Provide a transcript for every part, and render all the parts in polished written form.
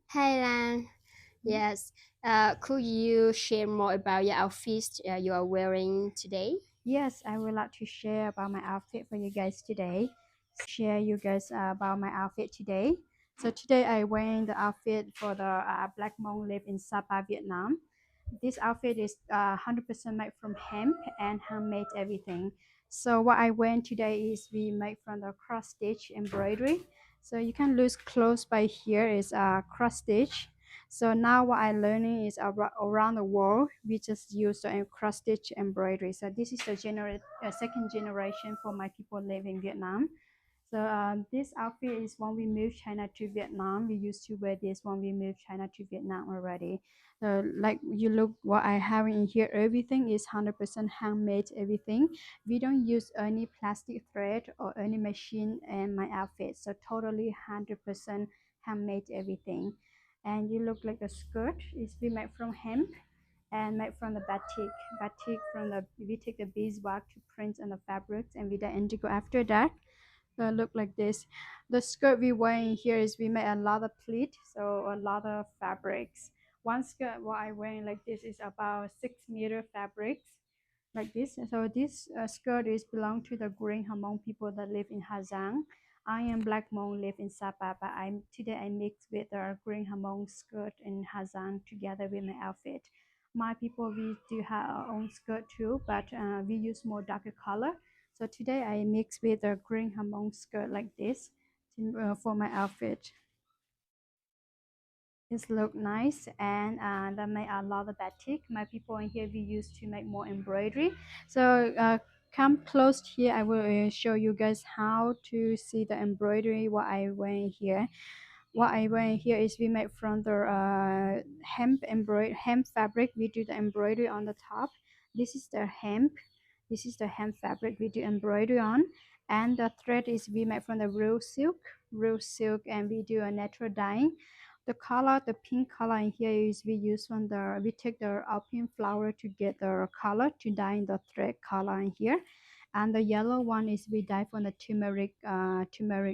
Hi, Lan. Yes. Could you share more about your outfit you are wearing today? Yes, I would like to share about my outfit for you guys today. Share you guys about my outfit today. So today I wearing the outfit for the Black Hmong live in Sapa, Vietnam. This outfit is 100% made from hemp and handmade everything. So what I wear today is we make from the cross stitch embroidery. So you can lose clothes by here is cross stitch. So now what I'm learning is around the world, we just use the cross stitch embroidery. So this is the second generation for my people live in Vietnam. So this outfit is when we moved China to Vietnam. We used to wear this when we moved China to Vietnam already. So like you look what I have in here, everything is 100% handmade. Everything. We don't use any plastic thread or any machine in my outfit. So totally 100% handmade everything. And you look like a skirt. It's been made from hemp and made from the batik. Batik from the we take the beeswax to print on the fabrics and with the indigo after that look like this. The skirt we wearing here is we made a lot of pleat, so a lot of fabrics. One skirt what I wearing like this is about 6 meter fabrics like this. So this skirt is belong to the green Hmong people that live in Hazang. I am Black Hmong live in Sapa, but I'm today I mix with the green Hmong skirt in Hazang together with my outfit. My people we do have our own skirt too, but we use more darker color. So today I mix with a green Hmong skirt like this for my outfit. This look nice and that make a lot of batik. My people in here we used to make more embroidery. So come close here. I will show you guys how to see the embroidery what I wear here. What I wear here is we make from the hemp fabric. We do the embroidery on the top. This is the hemp. This is the hemp fabric we do embroidery on, and the thread is we make from the real silk, and we do a natural dyeing. The color, the pink color in here is we use from the we take the alpine flower to get the color to dye in the thread color in here, and the yellow one is we dye from the turmeric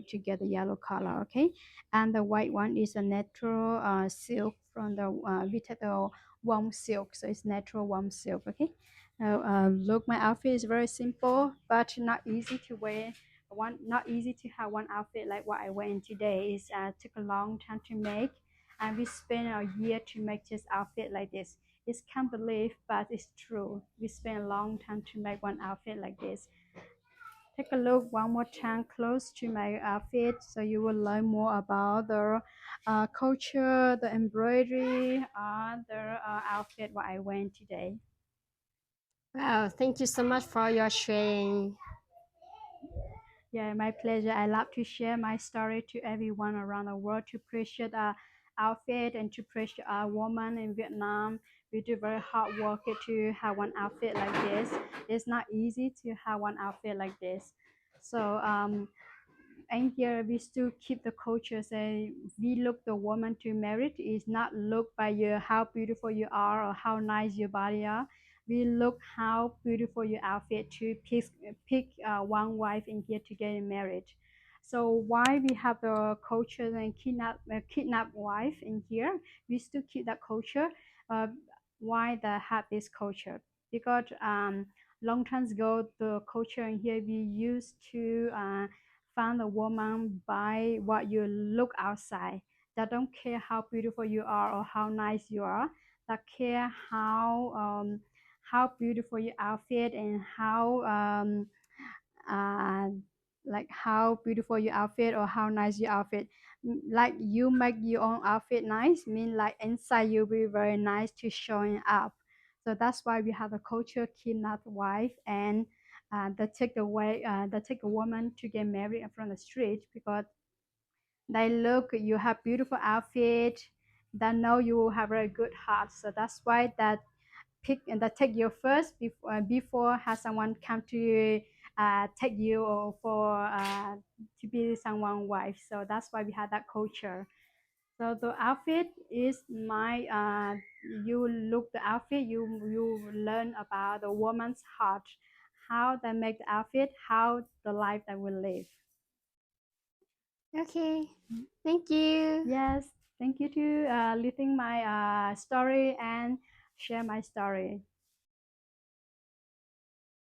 to get the yellow color. Okay, and the white one is a natural silk from the we take the warm silk, so it's natural warm silk. Okay, look, my outfit is very simple but not easy to wear. One not easy to have one outfit like what I wear in today. Is took a long time to make, and we spent a year to make this outfit like this. It's can't believe, but it's true. We spent a long time to make one outfit like this. Take a look one more time close to my outfit so you will learn more about the culture, the embroidery, the outfit what I wear today. Wow, thank you so much for your sharing. Yeah, my pleasure. I love to share my story to everyone around the world to appreciate our outfit and to appreciate our woman in Vietnam. We do very hard work to have one outfit like this. It's not easy to have one outfit like this. So and here we still keep the culture. Say we look the woman to marriage is not look by your how beautiful you are or how nice your body are. We look how beautiful your outfit to pick one wife in here to get married. So why we have the culture and kidnap wife in here? We still keep that culture. Uh, why they have this culture? Because long time ago the culture in here we used to find a woman by what you look outside. That don't care how beautiful you are or how nice you are. That care how beautiful your outfit and how uh, like how beautiful your outfit or how nice your outfit. Like you make your own outfit nice mean like inside you be very nice to showing up. So that's why we have a culture kidnap wife and they take a woman to get married from the street because they look you have beautiful outfit. They know you will have a good heart. So that's why that pick and that take you first before have someone come to you take you for to be someone wife. So that's why we have that culture. So the outfit is my you look the outfit you learn about the woman's heart, how they make the outfit, how the life they will live. Okay, thank you. Yes. Thank you to listening my story and share my story.